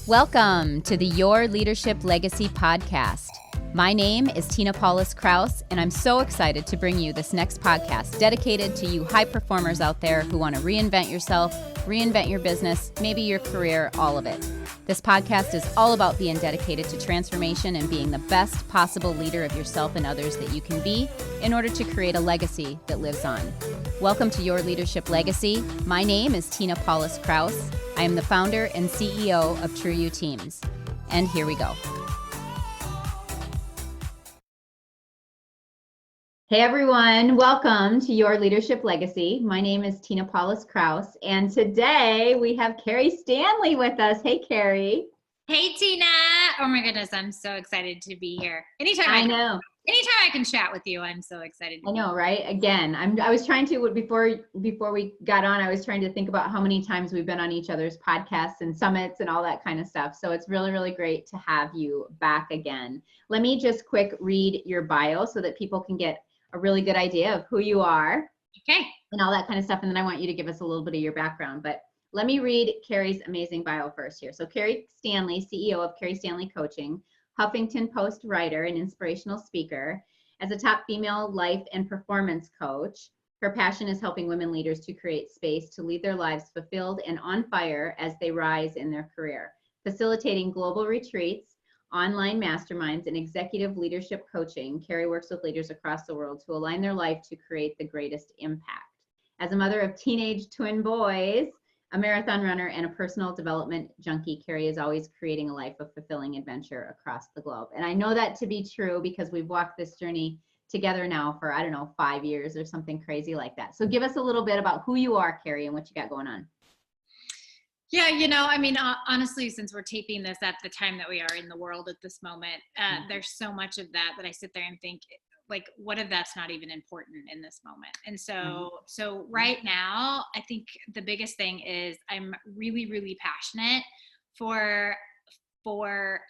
Welcome to the Your Leadership Legacy podcast. My name is Tina Paulus Kraus, and I'm so excited to bring you this next podcast dedicated to you high performers out there who want to reinvent yourself, reinvent your business, maybe your career, all of it. This podcast is all about being dedicated to transformation and being the best possible leader of yourself and others that you can be in order to create a legacy that lives on. Welcome to Your Leadership Legacy. My name is Tina Paulus Kraus. I am the founder and CEO of True You Teams. And here we go. Hey everyone, welcome to Your Leadership Legacy. My name is Tina Paulus Kraus, and today we have Keri Stanley with us. Hey Keri. Hey Tina. Oh my goodness, I'm so excited to be here. Anytime I can chat with you, I'm so excited. I know, right? Again, I was trying to, before we got on, I was trying to think about how many times we've been on each other's podcasts and summits and all that kind of stuff. So it's really, really great to have you back again. Let me just quick read your bio so that people can get a really good idea of who you are. Okay. And all that kind of stuff. And then I want you to give us a little bit of your background. But let me read Keri's amazing bio first here. So Keri Stanley, CEO of Keri Stanley Coaching, Huffington Post writer and inspirational speaker. As a top female life and performance coach, her passion is helping women leaders to create space to lead their lives fulfilled and on fire as they rise in their career, facilitating global retreats, online masterminds, and executive leadership coaching. Keri works with leaders across the world to align their life to create the greatest impact. As a mother of teenage twin boys, a marathon runner, and a personal development junkie, Keri is always creating a life of fulfilling adventure across the globe. And I know that to be true because we've walked this journey together now for, 5 years or something crazy like that. So give us a little bit about who you are, Keri, and what you got going on. Yeah, honestly, since we're taping this at the time that we are in the world at this moment, there's so much of that I sit there and think, like, what if that's not even important in this moment? And so right now, I think the biggest thing is I'm really, really passionate for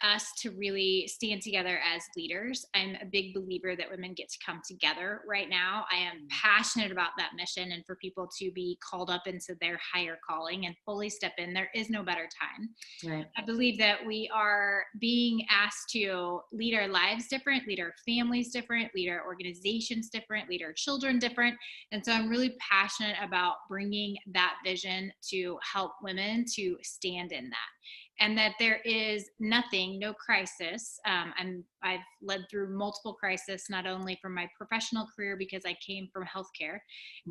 us to really stand together as leaders. I'm a big believer that women get to come together right now. I am passionate about that mission and for people to be called up into their higher calling and fully step in. There is no better time. Right. I believe that we are being asked to lead our lives different, lead our families different, lead our organizations different, lead our children different. And so I'm really passionate about bringing that vision to help women to stand in that. And that there is no crisis. I've led through multiple crises, not only from my professional career because I came from healthcare,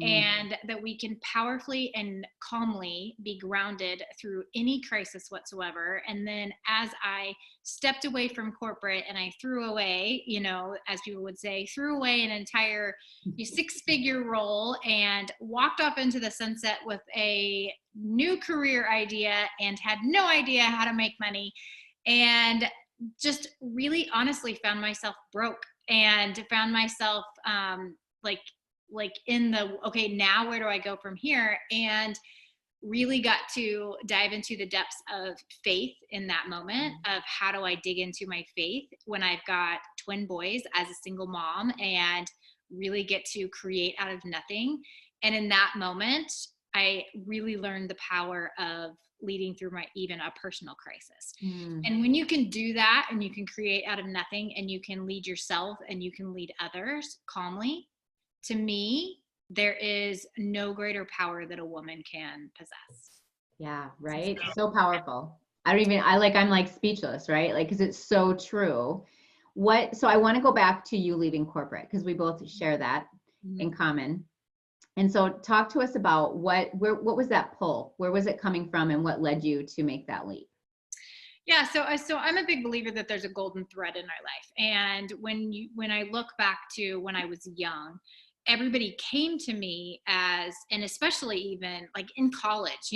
and that we can powerfully and calmly be grounded through any crisis whatsoever. And then as I stepped away from corporate and I threw away, as people would say, threw away an entire 6-figure role and walked off into the sunset with a new career idea and had no idea how to make money, and just really honestly found myself broke and found myself like in the, okay, now where do I go from here? And really got to dive into the depths of faith in that moment of how do I dig into my faith when I've got twin boys as a single mom and really get to create out of nothing. And in that moment, I really learned the power of leading through even a personal crisis. And when you can do that and you can create out of nothing and you can lead yourself and you can lead others calmly, to me, there is no greater power that a woman can possess. Yeah, right. So powerful. I'm like speechless, right? Like, 'cause it's so true. So I want to go back to you leaving corporate because we both share that in common. And so talk to us about what was that pull? Where was it coming from and what led you to make that leap? Yeah, so I'm a big believer that there's a golden thread in our life. And when I look back to when I was young, everybody came to me and especially even like in college,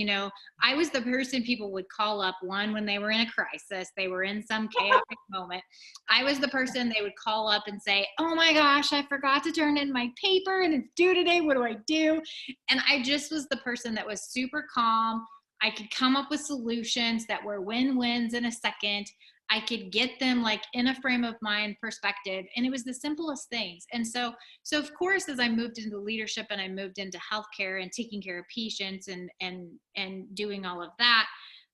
I was the person people would call up when they were in a crisis, they were in some chaotic moment. I was the person they would call up and say, oh my gosh, I forgot to turn in my paper and it's due today. What do I do? And I just was the person that was super calm. I could come up with solutions that were win-wins in a second. I could get them like in a frame of mind perspective. And it was the simplest things. And so of course, as I moved into leadership and I moved into healthcare and taking care of patients and doing all of that,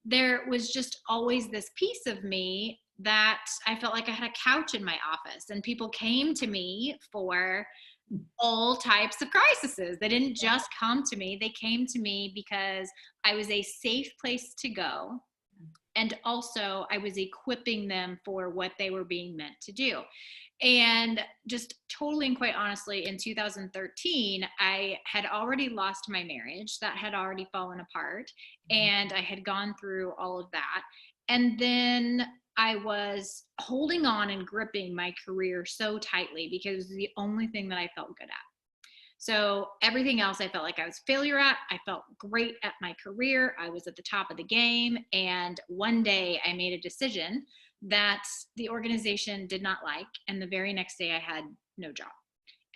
there was just always this piece of me that I felt like I had a couch in my office, and people came to me for all types of crises. They didn't just come to me. They came to me because I was a safe place to go. And also I was equipping them for what they were being meant to do. And just totally and quite honestly, in 2013, I had already lost my marriage. That had already fallen apart. And I had gone through all of that. And then I was holding on and gripping my career so tightly because it was the only thing that I felt good at. So everything else I felt like I was failure at. I felt great at my career. I was at the top of the game. And one day I made a decision that the organization did not like. And the very next day I had no job.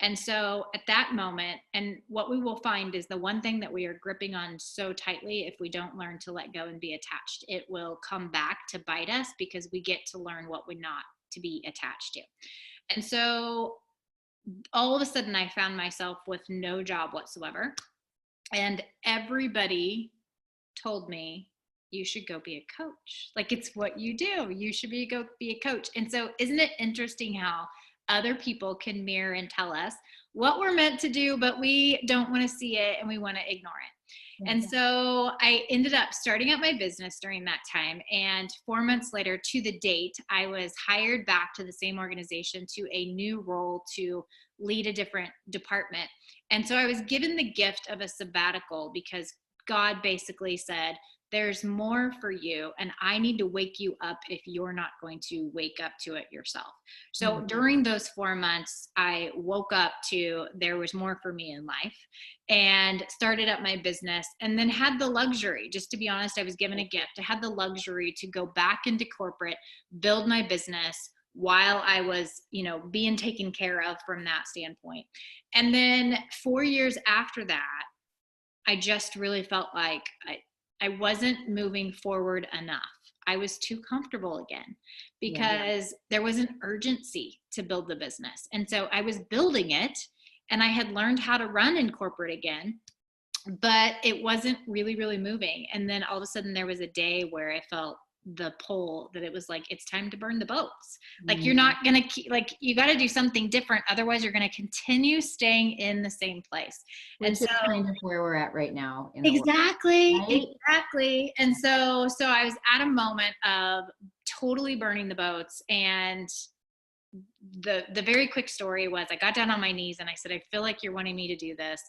And so at that moment, and what we will find is the one thing that we are gripping on so tightly, if we don't learn to let go and be attached, it will come back to bite us because we get to learn what we're not to be attached to. And so all of a sudden I found myself with no job whatsoever. And everybody told me, you should go be a coach. Like, it's what you do. You should go be a coach. And so isn't it interesting how other people can mirror and tell us what we're meant to do, but we don't want to see it and we want to ignore it. Mm-hmm. And so I ended up starting up my business during that time. And 4 months later, to the date, I was hired back to the same organization to a new role to lead a different department. And so I was given the gift of a sabbatical because God basically said, there's more for you, and I need to wake you up if you're not going to wake up to it yourself. So mm-hmm. during those 4 months, I woke up to there was more for me in life and started up my business, and then had the luxury, just to be honest, I was given a gift. I had the luxury to go back into corporate, build my business while I was, being taken care of from that standpoint. And then 4 years after that, I just really felt like I wasn't moving forward enough. I was too comfortable again because there was an urgency to build the business. And so I was building it, and I had learned how to run in corporate again, but it wasn't really, really moving. And then all of a sudden there was a day where I felt the pull that it was like, it's time to burn the boats. Like, you're not going to keep, like, you got to do something different. Otherwise you're going to continue staying in the same place. Which is kind of where we're at right now. Exactly. World, right? Exactly. And so I was at a moment of totally burning the boats. And the very quick story was I got down on my knees and I said, I feel like you're wanting me to do this.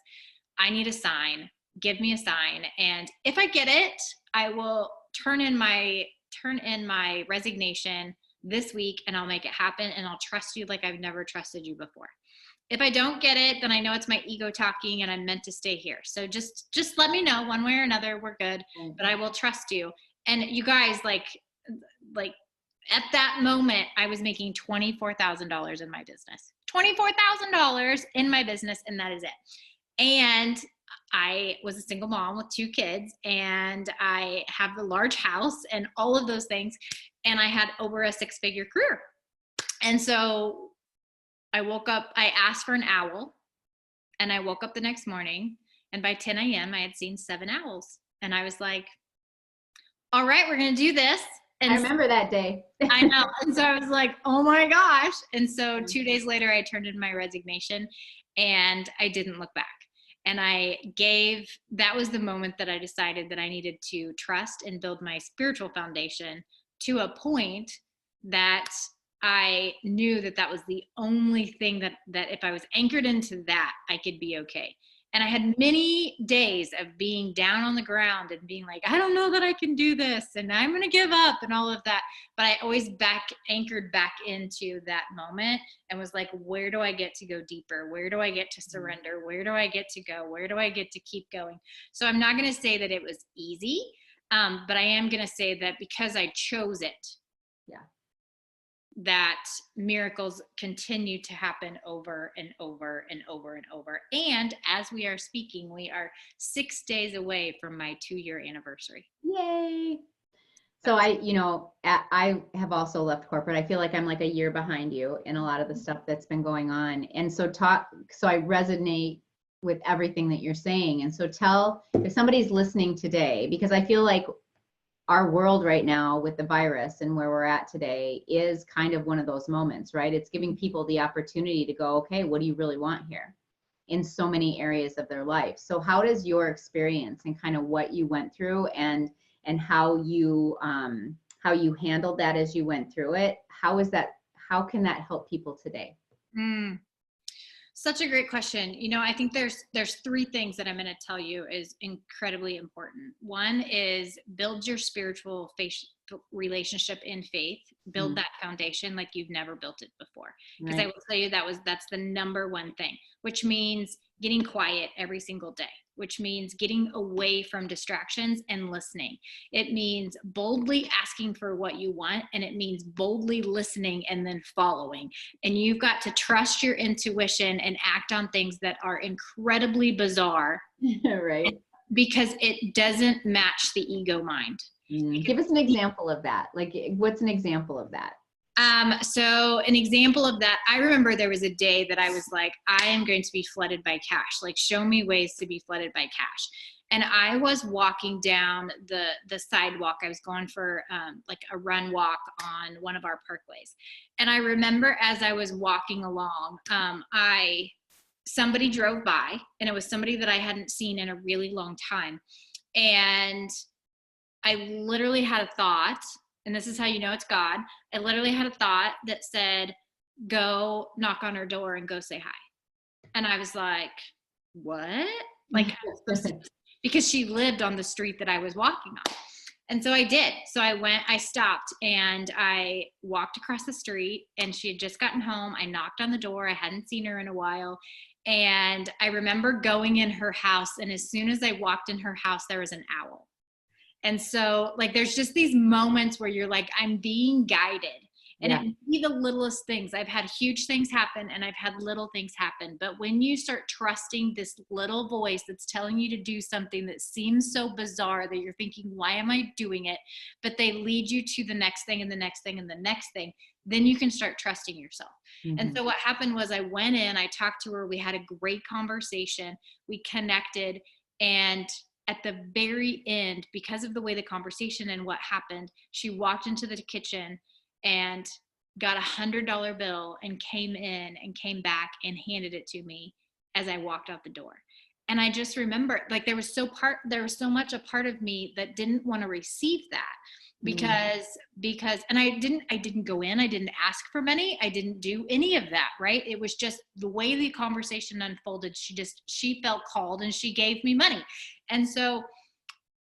I need a sign. Give me a sign. And if I get it, I will turn in my resignation this week, and I'll make it happen, and I'll trust you like I've never trusted you before. If I don't get it, then I know it's my ego talking and I'm meant to stay here. So just let me know one way or another, we're good, but I will trust you. And you guys, like at that moment, I was making $24,000 in my business, $24,000 in my business. And that is it. And I was a single mom with 2 kids, and I have a large house and all of those things. And I had over a 6-figure career. And so I woke up, I asked for an owl, and I woke up the next morning, and by 10 a.m. I had seen 7 owls. And I was like, all right, we're going to do this. And I remember that day. I know. And so I was like, oh my gosh. And so 2 days later, I turned in my resignation, and I didn't look back. And that was the moment that I decided that I needed to trust and build my spiritual foundation to a point that I knew that was the only thing that if I was anchored into that, I could be okay. And I had many days of being down on the ground and being like, I don't know that I can do this, and I'm going to give up and all of that. But I always anchored back into that moment and was like, where do I get to go deeper? Where do I get to surrender? Where do I get to go? Where do I get to keep going? So I'm not going to say that it was easy, but I am going to say that because I chose it, that miracles continue to happen over and over and over and over. And as we are speaking, we are 6 days away from my 2-year anniversary. Yay. So I have also left corporate. I feel like I'm like a year behind you in a lot of the stuff that's been going on. And so I resonate with everything that you're saying. And so if somebody's listening today, because I feel like our world right now with the virus and where we're at today is kind of one of those moments, right? It's giving people the opportunity to go, okay, what do you really want here, in so many areas of their life. So how does your experience and kind of what you went through and how you handled that as you went through it, how can that help people today? Such a great question. I think there's three things that I'm going to tell you is incredibly important. One is build your spiritual relationship in faith, build that foundation like you've never built it before. Because I will tell you that's the number one thing, which means getting quiet every single day, which means getting away from distractions and listening. It means boldly asking for what you want, and it means boldly listening and then following. And you've got to trust your intuition and act on things that are incredibly bizarre, right? Because it doesn't match the ego mind. Give us an example of that. Like, what's an example of that? So an example of that, I remember there was a day that I was like, I am going to be flooded by cash. Like, show me ways to be flooded by cash. And I was walking down the sidewalk. I was going for like a run walk on one of our parkways. And I remember as I was walking along, somebody drove by, and it was somebody that I hadn't seen in a really long time. And I literally had a thought, and this is how you know it's God. I literally had a thought that said, go knock on her door and go say hi. And I was like, what? Like, because she lived on the street that I was walking on. And so I did. So I stopped and I walked across the street, and she had just gotten home. I knocked on the door. I hadn't seen her in a while. And I remember going in her house, and as soon as I walked in her house, there was an owl. And so, like, there's just these moments where you're like, I'm being guided. And it may be the littlest things. I've had huge things happen, and I've had little things happen. But when you start trusting this little voice that's telling you to do something that seems so bizarre that you're thinking, why am I doing it? But they lead you to the next thing and the next thing and the next thing, then you can start trusting yourself. And so what happened was I went in, I talked to her. We had a great conversation. We connected. And at the very end, because of the way the conversation and what happened, she walked into the kitchen and got $100 bill and came in and came back and handed it to me as I walked out the door. And I just remember, like, there was so much a part of me that didn't want to receive that because and I didn't go in, I didn't ask for money, I didn't do any of that, right? It was just the way the conversation unfolded. She felt called and she gave me money. And so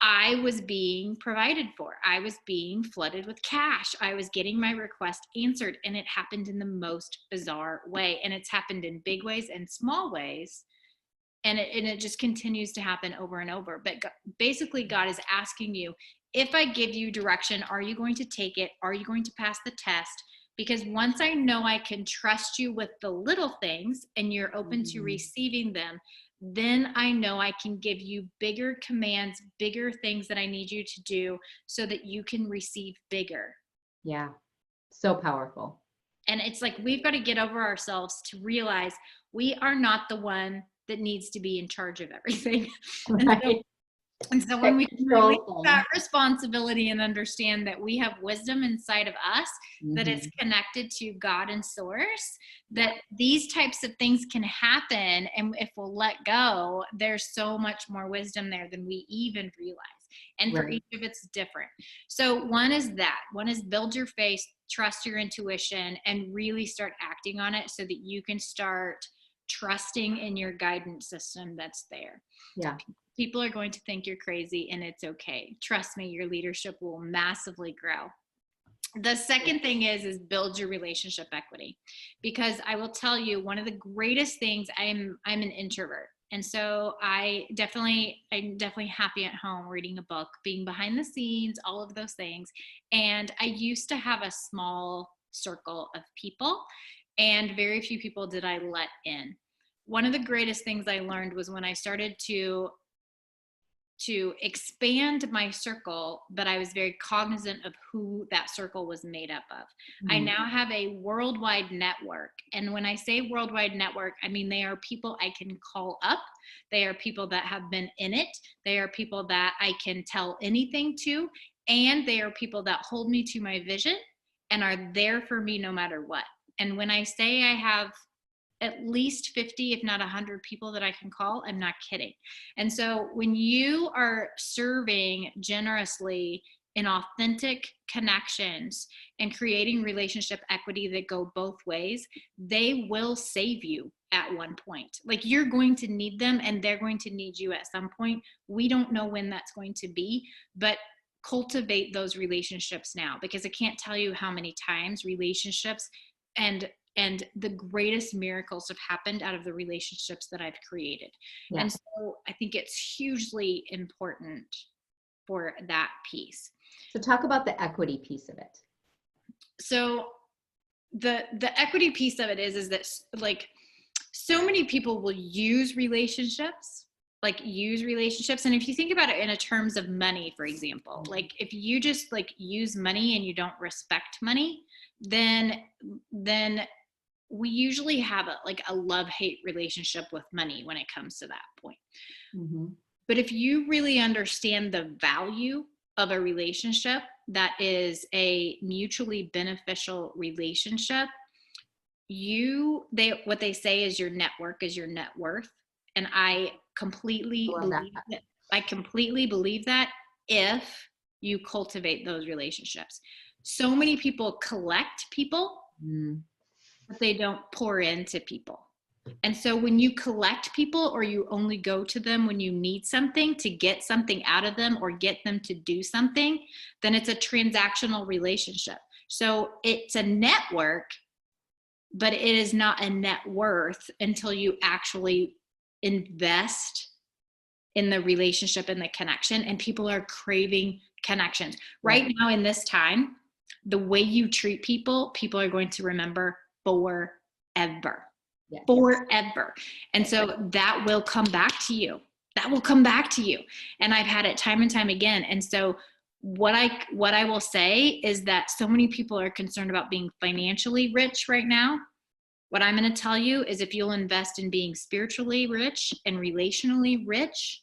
I was being provided for. I was being flooded with cash. I was getting my request answered, and it happened in the most bizarre way. And it's happened in big ways and small ways. And it just continues to happen over and over. But basically, God is asking you, if I give you direction, are you going to take it? Are you going to pass the test? Because once I know I can trust you with the little things and you're open to receiving them, then I know I can give you bigger commands, bigger things that I need you to do so that you can receive bigger. Yeah. So powerful. And it's like, we've got to get over ourselves to realize we are not the one that needs to be in charge of everything. Right. And so when we release that responsibility and understand that we have wisdom inside of us that is connected to God and source, that these types of things can happen. And if we'll let go, there's so much more wisdom there than we even realize. And for each of it's different. So one is build your faith, trust your intuition, and really start acting on it so that you can start trusting in your guidance system that's there. Yeah. People are going to think you're crazy, and it's okay. Trust me, your leadership will massively grow. The second thing is build your relationship equity, because I will tell you, one of the greatest things, I'm an introvert. And so I'm definitely happy at home reading a book, being behind the scenes, all of those things. And I used to have a small circle of people, and very few people did I let in. One of the greatest things I learned was when I started to expand my circle, but I was very cognizant of who that circle was made up of. I now have a worldwide network. And when I say worldwide network, I mean, they are people I can call up. They are people that have been in it. They are people that I can tell anything to. and they are people that hold me to my vision and are there for me no matter what. And when I say I have at least 50, if not 100 people that I can call, I'm not kidding. And so when you are serving generously in authentic connections and creating relationship equity that go both ways, they will save you at one point. Like, you're going to need them and they're going to need you at some point. We don't know when that's going to be, but cultivate those relationships now, because I can't tell you how many times relationships and the greatest miracles have happened out of the relationships that I've created. Yeah. And so I think it's hugely important for that piece. So talk about the equity piece of it. So the equity piece of it is that, like, so many people will use relationships. And if you think about it in a terms of money, for example, like if you just like use money and you don't respect money, then we usually have a love-hate relationship with money when it comes to that point. Mm-hmm. But if you really understand the value of a relationship that is a mutually beneficial relationship, what they say is your network is your net worth. And I completely believe that if you cultivate those relationships. So many people collect people, but they don't pour into people. And so when you collect people, or you only go to them when you need something to get something out of them or get them to do something, then it's a transactional relationship. So it's a network, but it is not a net worth until you actually invest in the relationship and the connection. And people are craving connections. Right now in this time, the way you treat people, people are going to remember forever. Yes. Forever. And so that will come back to you. And I've had it time and time again. And so what I will say is that so many people are concerned about being financially rich right now. What I'm going to tell you is, if you'll invest in being spiritually rich and relationally rich,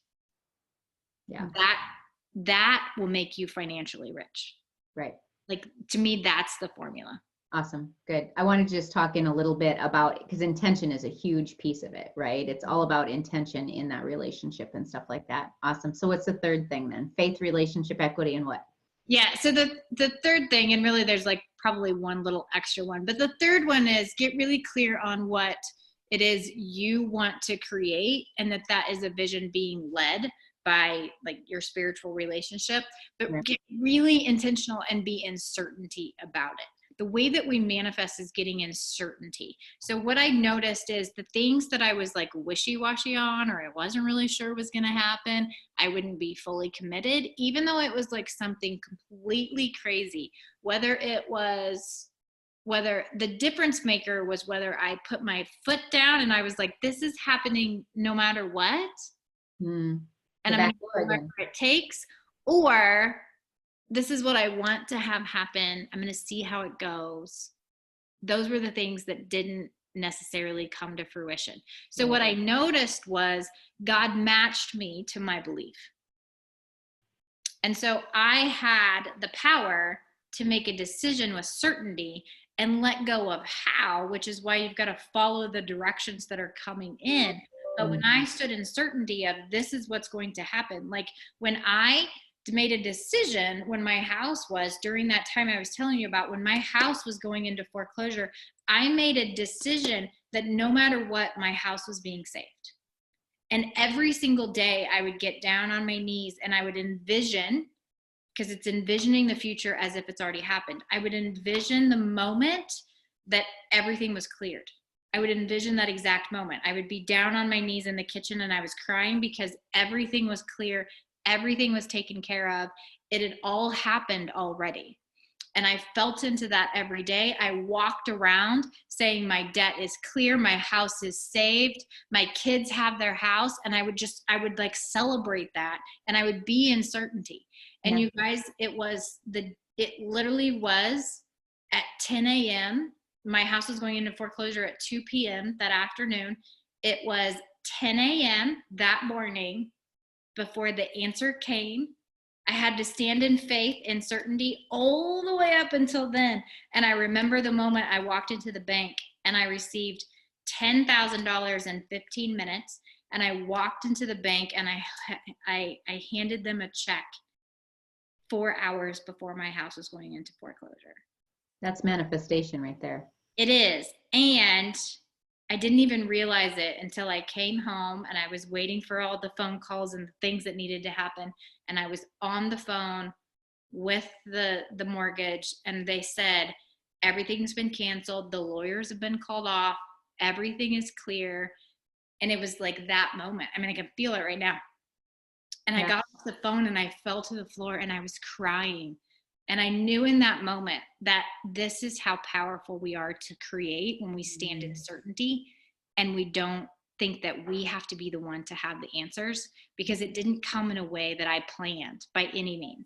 that will make you financially rich. Right. Like, to me, that's the formula. Awesome. Good. I wanted to just talk in a little bit about, because intention is a huge piece of it, right? It's all about intention in that relationship and stuff like that. Awesome. So what's the third thing then? Faith, relationship, equity, and what? Yeah. So the third thing, and really there's like probably one little extra one, but the third one is get really clear on what it is you want to create, and that is a vision being led by like your spiritual relationship, but get really intentional and be in certainty about it. The way that we manifest is getting in certainty. So what I noticed is the things that I was like wishy-washy on, or I wasn't really sure was going to happen, I wouldn't be fully committed, even though it was like something completely crazy. Whether the difference maker was whether I put my foot down and I was like, this is happening no matter what. And I'm going to do whatever it takes, or this is what I want to have happen. I'm going to see how it goes. Those were the things that didn't necessarily come to fruition. So what I noticed was God matched me to my belief. And so I had the power to make a decision with certainty and let go of how, which is why you've got to follow the directions that are coming in. But when I stood in certainty of this is what's going to happen, like when I made a decision when my house was, during that time I was telling you about, when my house was going into foreclosure, I made a decision that no matter what, my house was being saved. And every single day I would get down on my knees and I would envision, because it's envisioning the future as if it's already happened. I would envision the moment that everything was cleared. I would envision that exact moment. I would be down on my knees in the kitchen and I was crying because everything was clear. Everything was taken care of. It had all happened already. And I felt into that every day. I walked around saying my debt is clear. My house is saved. My kids have their house. And I would like celebrate that. And I would be in certainty. And you guys, it literally was at 10 a.m. My house was going into foreclosure at 2 p.m. that afternoon. It was 10 a.m. that morning before the answer came I had to stand in faith and certainty all the way up until then. And I remember the moment I walked into the bank and I received $10,000 in 15 minutes. And I walked into the bank and I handed them a check 4 hours before my house was going into foreclosure. That's manifestation right there. It is. And I didn't even realize it until I came home and I was waiting for all the phone calls and the things that needed to happen. And I was on the phone with the mortgage, and they said, everything's been canceled. The lawyers have been called off. Everything is clear. And it was like that moment. I mean, I can feel it right now. And I got off the phone and I fell to the floor and I was crying. And I knew in that moment that this is how powerful we are to create when we stand in certainty and we don't think that we have to be the one to have the answers, because it didn't come in a way that I planned by any means.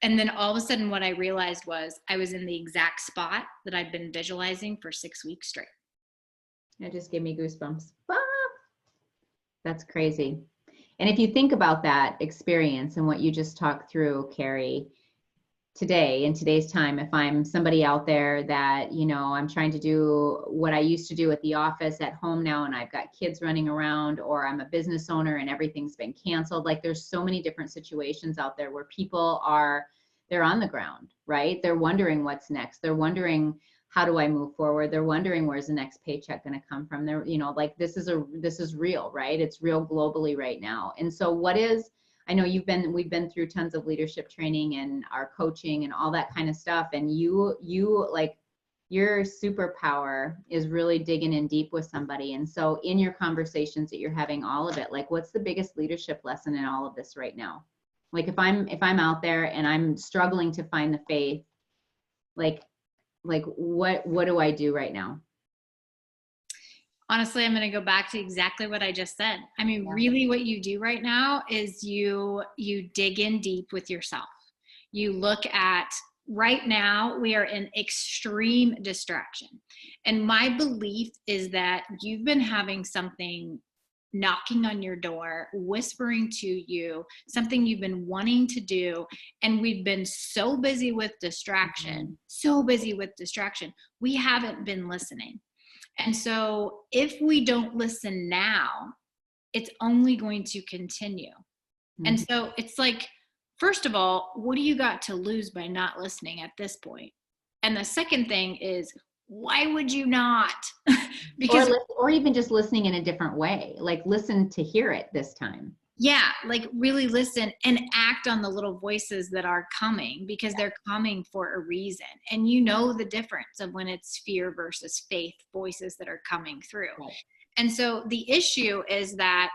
And then all of a sudden what I realized was I was in the exact spot that I'd been visualizing for 6 weeks straight. It just gave me goosebumps. Ah! That's crazy. And if you think about that experience and what you just talked through, Keri, today, in today's time, if I'm somebody out there that, you know, I'm trying to do what I used to do at the office at home now, and I've got kids running around, or I'm a business owner and everything's been canceled. Like, there's so many different situations out there where people they're on the ground, right? They're wondering what's next. They're wondering, how do I move forward? They're wondering, where's the next paycheck going to come from? They're, you know, like, this is real, right? It's real globally right now. And so I know we've been through tons of leadership training and our coaching and all that kind of stuff. And you like, your superpower is really digging in deep with somebody. And so in your conversations that you're having, all of it, like, what's the biggest leadership lesson in all of this right now? Like, if I'm out there and I'm struggling to find the faith, like what do I do right now? Honestly, I'm going to go back to exactly what I just said. I mean, really what you do right now is you dig in deep with yourself. You look at, right now we are in extreme distraction. And my belief is that you've been having something knocking on your door, whispering to you, something you've been wanting to do. And we've been so busy with distraction, we haven't been listening. And so if we don't listen now, it's only going to continue. Mm-hmm. And so it's like, first of all, what do you got to lose by not listening at this point? And the second thing is, why would you not? Because or even just listening in a different way, like, listen to hear it this time. Yeah, like, really listen and act on the little voices that are coming, because they're coming for a reason. And you know the difference of when it's fear versus faith voices that are coming through. Right. And so the issue is that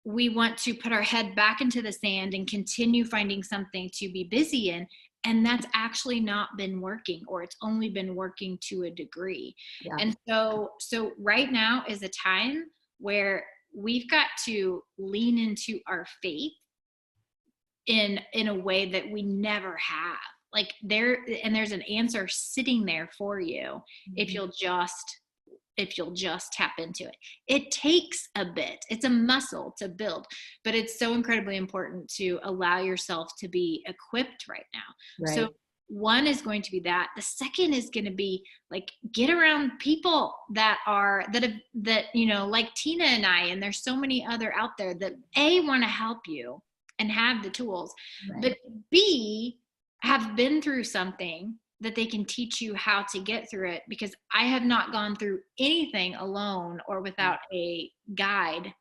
we want to put our head back into the sand and continue finding something to be busy in. And that's actually not been working, or it's only been working to a degree. Yeah. And so right now is a time where we've got to lean into our faith in a way that we never have. Like, there's an answer sitting there for you. Mm-hmm. if you'll just tap into it. It takes a bit. It's a muscle to build, but it's so incredibly important to allow yourself to be equipped right now. Right. So one is going to be that. The second is going to be, like, get around people that you know, like Tina and I, and there's so many other out there that want to help you and have the tools, right, but B, have been through something that they can teach you how to get through it, because I have not gone through anything alone or without a guide,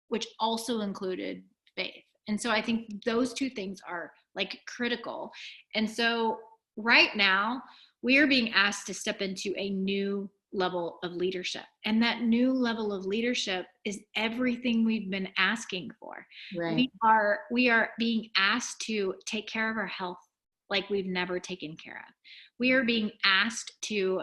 which also included faith. And so I think those two things are, like, critical. And so right now we are being asked to step into a new level of leadership. And that new level of leadership is everything we've been asking for. Right. We are being asked to take care of our health like we've never taken care of. We are being asked to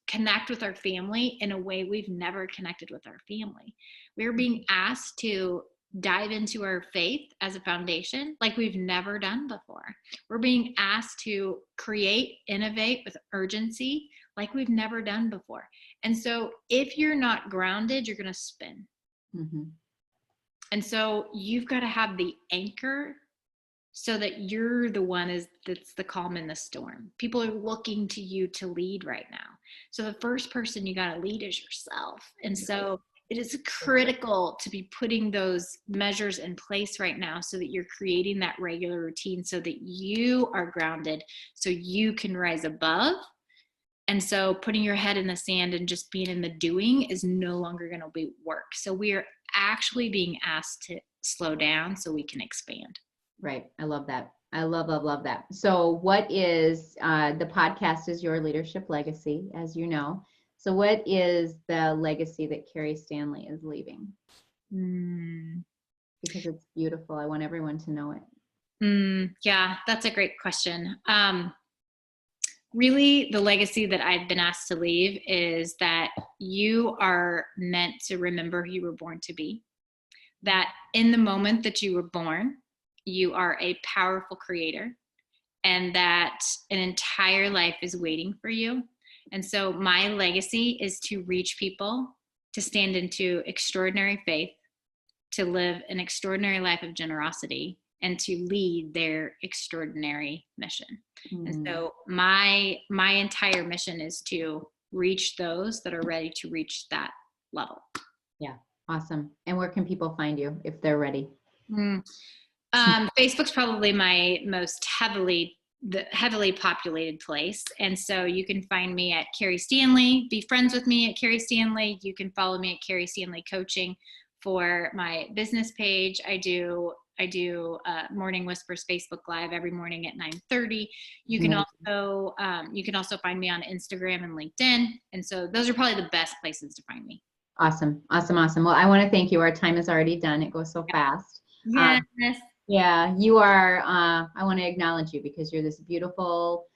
connect with our family in a way we've never connected with our family. We're being asked to dive into our faith as a foundation like we've never done before. We're being asked to create, innovate with urgency like we've never done before. And so if you're not grounded, you're going to spin. Mm-hmm. And so you've got to have the anchor so that you're the one that's the calm in the storm. People are looking to you to lead right now. So the first person you got to lead is yourself. And so it is critical to be putting those measures in place right now so that you're creating that regular routine so that you are grounded, so you can rise above. And so putting your head in the sand and just being in the doing is no longer going to be work. So we are actually being asked to slow down so we can expand. Right. I love that. I love that. So what is, the podcast is your leadership legacy, as you know. So what is the legacy that Keri Stanley is leaving? Because it's beautiful. I want everyone to know it. Yeah, that's a great question. Really, the legacy that I've been asked to leave is that you are meant to remember who you were born to be, that in the moment that you were born, you are a powerful creator, and that an entire life is waiting for you. And so my legacy is to reach people, to stand into extraordinary faith, to live an extraordinary life of generosity, and to lead their extraordinary mission. And so my entire mission is to reach those that are ready to reach that level. Yeah. Awesome. And where can people find you if they're ready? Facebook's probably my most heavily populated place. And so you can find me at Keri Stanley, be friends with me at Keri Stanley. You can follow me at Keri Stanley Coaching for my business page. I do Morning Whispers Facebook Live every morning at 9:30. You can also find me on Instagram and LinkedIn. And so those are probably the best places to find me. Awesome. Well, I want to thank you. Our time is already done. It goes so fast. Yes. Yeah, you are, I want to acknowledge you because you're this beautiful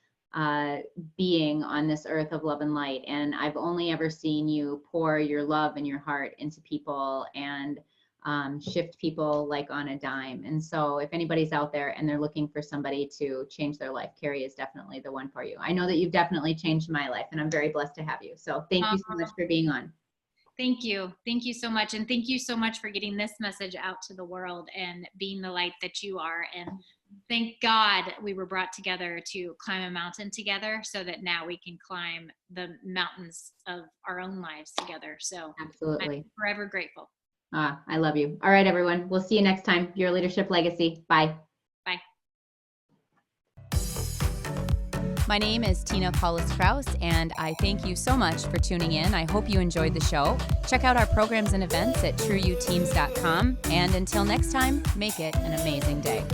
being on this earth of love and light. And I've only ever seen you pour your love and your heart into people and shift people like on a dime. And so if anybody's out there and they're looking for somebody to change their life, Keri is definitely the one for you. I know that you've definitely changed my life, and I'm very blessed to have you. So thank you so much for being on. Thank you. Thank you so much. And thank you so much for getting this message out to the world and being the light that you are. And thank God we were brought together to climb a mountain together so that now we can climb the mountains of our own lives together. So absolutely. I'm forever grateful. I love you. All right, everyone. We'll see you next time. Your Leadership Legacy. Bye. Bye. My name is Tina Paulus-Krause, and I thank you so much for tuning in. I hope you enjoyed the show. Check out our programs and events at trueyouteams.com. And until next time, make it an amazing day.